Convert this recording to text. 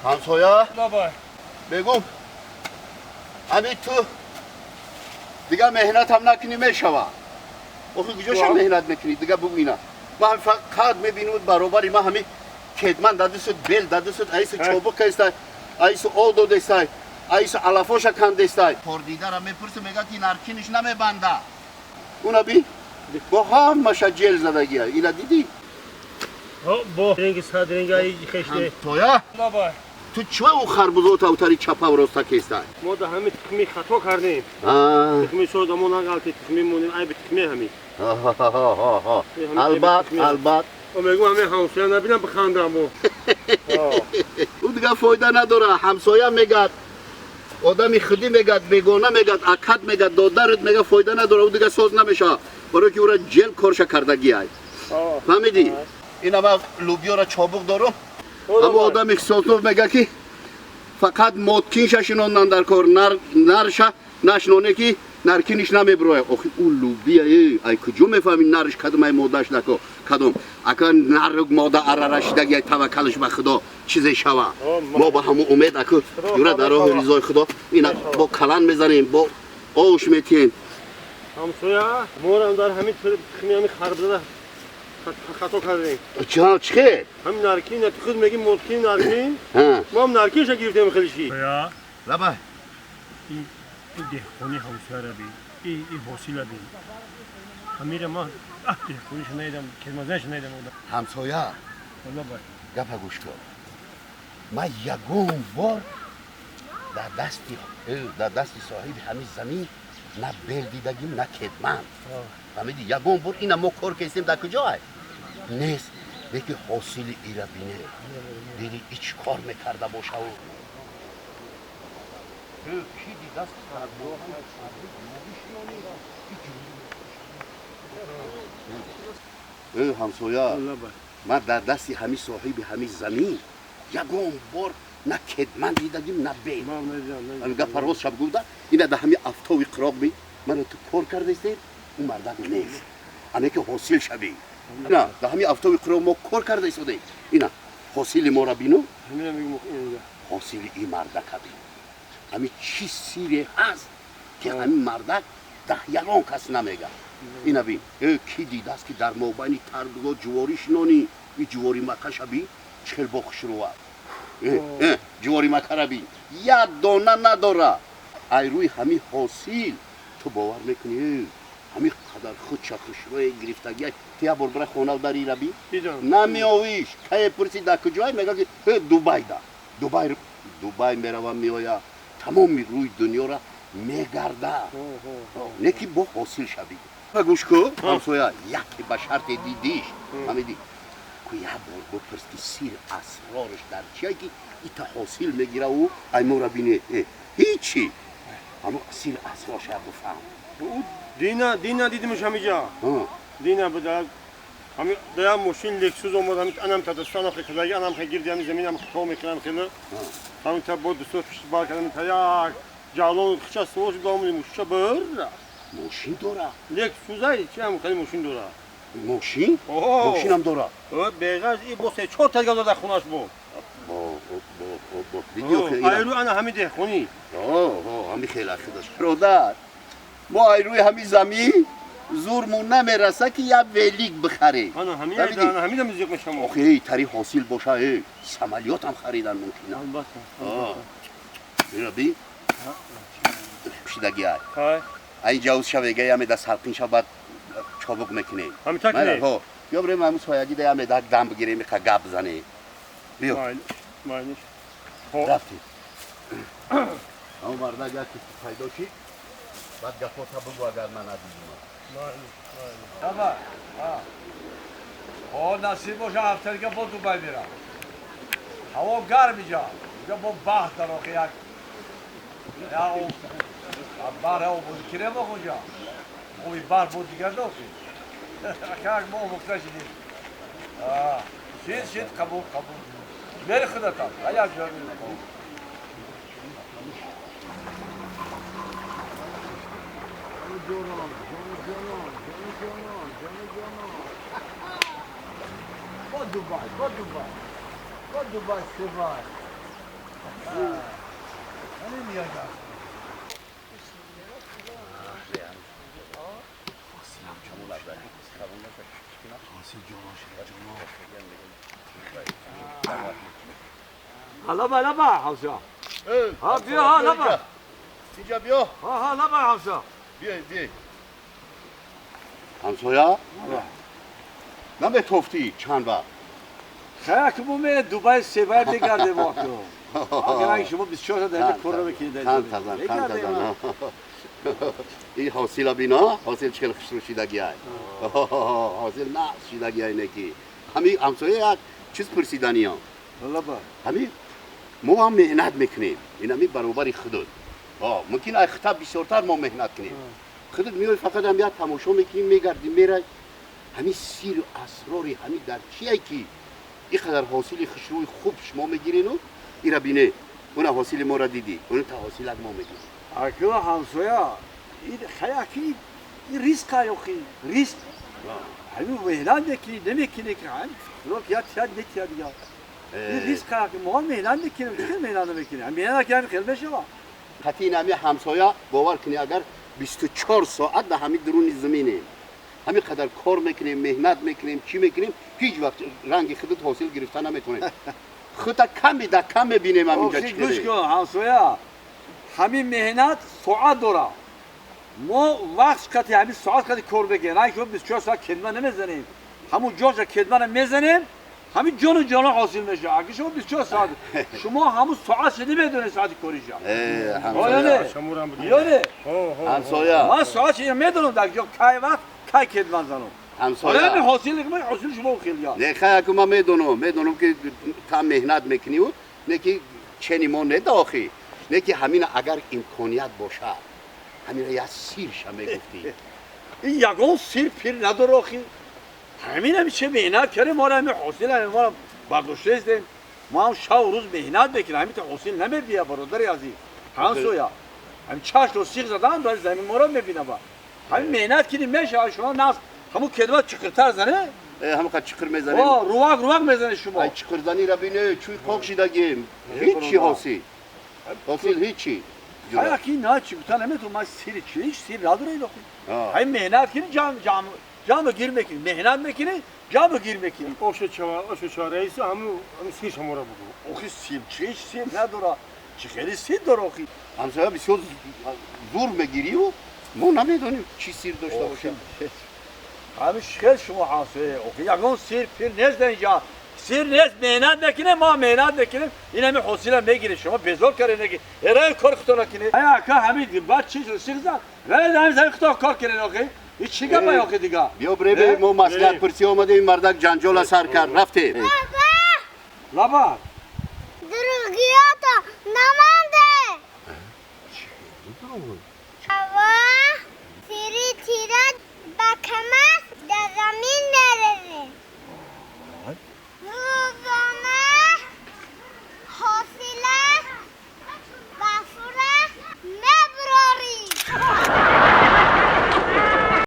همسایه بابا بگم همین تو دیگه مهنت هم نکنی میشوه اوخی کجاش هم مهنت میکنی دیگه بگو اینا ما هم فقط میبینیم برابری ما همین کدمن دادیست بل دادیست ایس چوبک ایستای ایس آدو دیستای ایس علفاش کن دیستای پردیده را میپرسه میگه که این ارکینش نمیبنده اونا بی با همش جل زدگی های اینا دیدی با رنگ ساده رنگ ای خشته تویا بابا تو چه او خربوزو تا اوتاری چپا و راستا کیستای ما دا همه تخمی خطا کردیم آه تخمی شد اما نغلطی تخمی مونیم ای به تخمی همین البته و میگم همه همسایه نبینم بخندم او دیگه فایده نداره همسایه میگد آدمی خودی میگد بیگانه میگد اکد میگد دادرت میگه فایده نداره او دیگه ساز نمیشه برای که او را جل کارش کردگی های فهمیدی؟ این همه لوبیا را چابق دارم اما آدمی سازو میگه که فقط ماتکینش شنوندن در کار نرشه نشنونه که نرکینش نمیبروه آخی او لوبیا ای کجا میفهمی نرش کدوم ای مادهش نکو کدوم اکا نرگ ماده ارارش دگی توکلش به خدا چیزی شوه ما با همون امید اکو جوره در راه رضای خدا اینا با کلان میزنیم با آوش میتیم همسایه ما هم در همین تخمی همین خربزده خطا کردیم چه؟ همین نرکین تو خود میگیم ماتکین نرکین ما هم نرکینش گرفتیم خیلیشی لبای این دهخونی همسایه را بی این حاصل بی همین ما دهخونیش نیدم کلمازنش نیدم همسایه والله باید گپ گوش کن ما یگون بار در دستی صاحب همین زمین نه بل دیدگیم نه کدمن فهمیدی یگون بار اینا ما کار کردیم در کجای نیست یکی حاصل ایرا بینه دیدی ایچ کار میکرده باشه و کی دیده است همسایه من در دستی همی صاحب همی زمین یگون بار نه کدمن دیدگیم نه بیل همگه پرواز شب گفته اینا در همی افتاوی قراق بی من تو کار کرده استید اون مردم نیست همه که حاصل شبی نه در همی افتاوی قراق ما کار کرده استید اینا حاصل ما را بینو حاصل این مردک بین همی چی سیره هست که همین مردک ده یگان کس نمیگه اینا بین کی دیده است که در موبین تردگاه جواری شنونی این جواری مکه شبی چل بخش رو جواری مکه را بین یک دانه نداره ای روی همین حاصل تو باور میکنی همین قدر خود چخش روی گرفتگی تیا بر برای خونه در این را بین نمیاویش که پرسی در کجای میگه که دوبای ده دوبای میروم میایا تمام روی دنیا را میگرده نه که با حاصل شبی گوش کن همسایه یکی به شرط دیدیش همیدی که یه بار بپرس که سیر اسرارش در چیه که ایتا حاصل میگیره و ایمو را بینه هیچی اما سیر اسرارش را بفهم دینا دیدیمش همینجا دینا بدرد همین در ماشین لکسوس اومد همین انم تدستان آخه کدایی انم خیلی گردی همین زمین هم خطا میکنم خیلی همین تا بود دستور پیش بار کردم تا یک جالون خچه سوش دامونی موشه بر ماشین داره لکسوسای چی هم خیلی ماشین داره ماشین؟ ماشین هم داره بیغاز این با سه چهار تلگاه داده خونش بود ایرو انا همین ده خونی همین خیلی خیداش برادر ما ایروی همین زمین زورمون نمیرسه که یه ولیک بخره انا همین هم زیق میشم آخه تری حاصل باشه سمالیات هم خریدن ممکنه اینا بی پشیدگی های این جاوز شویگه همه دست حلقین شو بعد چابق میکنه همین تکنه یا بریم همون سویگی ده همه دم بگیریم که گب بزنه بیو ماینش رفتی اما مرده اگر کسی پیدا شی بعد گفت تا بگو اگر من ندیدیم بابا نصیب باشه هفته دیگه با دوبای میرم هوا گرم اینجا با بحت در آخه یک بر او بود کریم با خونجا اوی بر بود دیگر داشتی که ما مکتا شدیم شید قبول بری خدا تا یک جا میرم با دوبای سوای Hani mi yiyecek? hala ba Hamza. Ha bia hala ba. اینجا بیا Ha hala ba Hamza. بیا همسایه نه به توفتی چند وقت خیلی که بومه دوبای سبای بگرده واقعا. اگر شما 24 تا در کار بکنید. کند تزن این حاصل بینا حاصل چکل خشتر شیدگی های حاصل نه شیدگی های نکی همین همسایه یک چیز پرسیدنی هم hala ba. همین ما هم مهنت میکنیم این همین برابری خودت ممکن ای خطاب بیشتر ما مهنت کنیم خودت میای فقط هم یاد تماشا میکنیم میگردیم میره همین سیر و اسراری همین در چیه کی اینقدر حاصل خشروی خوب شما میگیرین و این را بینه اون حاصل ما را دیدی اون تا حاصل ما میگیریم Akıl Hamza'ya خیلی این ریسک های خی ریسک. همین مهلان دکی نمیکنه که هم رو یا تیاد نتیاد یا. این ریسک های ما مهلان دکیم خیلی مهلان میکنه. هم مهلان که هم خیلی بشه با. حتی این همین همسایه باور کنی اگر 24 ساعت در همین درون زمینه همین قدر کار میکنیم مهنت میکنیم چی میکنیم هیچ وقت رنگ خودت حاصل گرفتن نمیتونیم خودت کم میبینیم هم اینجا چی گوش کن همسایه همین مهنت ساعت داره ما وقت کتی همین ساعت کتی کار بگیر نه که 24 ساعت کدمه نمیزنیم همون جاش کدمه نمیزنیم همین جان حاصل میشه اگه شما 24 ساعت شما همون ساعت شدی بدون ساعت کاریشا همسایه شمورم بود یاده همسایه ما ساعت شدی میدونم در جا کی وقت کی کدمه زنم همسایه همین حاصل شما خیلی ها نه خیلی که من میدونم که تا مهنت میکنی و نه که چنی ما نداخی نه که همین اگر امکانیت باشه همین یه سیرش هم میگفتی این یگان سیر پیر نداره آخی همین هم چه مهنت کرده ما را همین حاصل همین ما را برداشته هستیم ما هم شب و روز مهنت بکنیم همین تا حاصل نمیبیه برادر عزیز همسویا همین چشم و سیخ زدن داری زمین ما را میبینه با همین مهنت کنیم میشه شما ناس همون کدمت چقرتر زنه همون قد چقر میزنیم رواق میزنه شما ای چقر زنی را بینه چوی پاک شیدگیم هیچی حاصل هیچی های اکی نه چی بودن نمیتون ما سیر چیش سیر نداره این آخی همین مهنت کنی جام گیر میکنی مهنت میکنی جام گیر میکنی اوش چا رئیس همون سی شموره بگو آخی سیر چیش سیر نداره چی خیلی سیر داره آخی همسایه بسیار زور میگیری و ما نمیدونیم چی سیر داشته باشه همین خیلی شما حاصله آخی یکان سیر پیر نیست اینجا سیر نیست مهنت نکنه ما مهنت نکنیم این همین حوصله میگیره شما بزرگ کاری نگی ارائه کار خودتون نکنه ایا که همین بعد چیز رو سیر زد ولی همین زمین خودتون کار کردین آخی این چی گپ آخی دیگه بیا بره ما مسئله پرسی اومده این مردک جنجال سر کرد رفته لابا درگیاتا نمانده بابا سیری تیرد